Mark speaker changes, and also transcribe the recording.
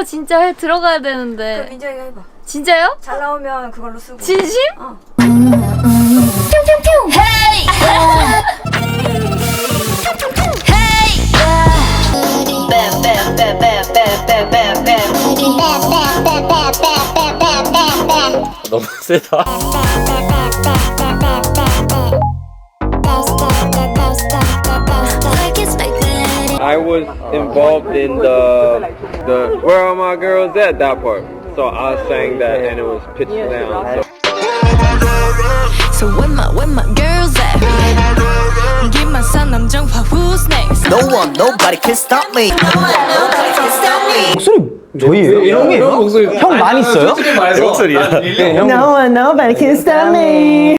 Speaker 1: 그거 진짜 들어가야 되는데.
Speaker 2: 민정이가 해봐.
Speaker 1: 진짜요?
Speaker 2: 잘 나오면 그걸로 쓰고.
Speaker 1: 진심?
Speaker 2: 어.
Speaker 3: 너무 세다.
Speaker 4: I was involved in the Where Are My Girls At that part. So I sang that and it was pitched down.
Speaker 5: So where my girls at? Give my son 남정파 who's next?
Speaker 6: Nobody can stop me. Nobody can stop me.
Speaker 7: 목소리 저희예요? 형이에요? 형 많이 써요?
Speaker 3: 내 목소리야.
Speaker 7: No one, nobody can stop me.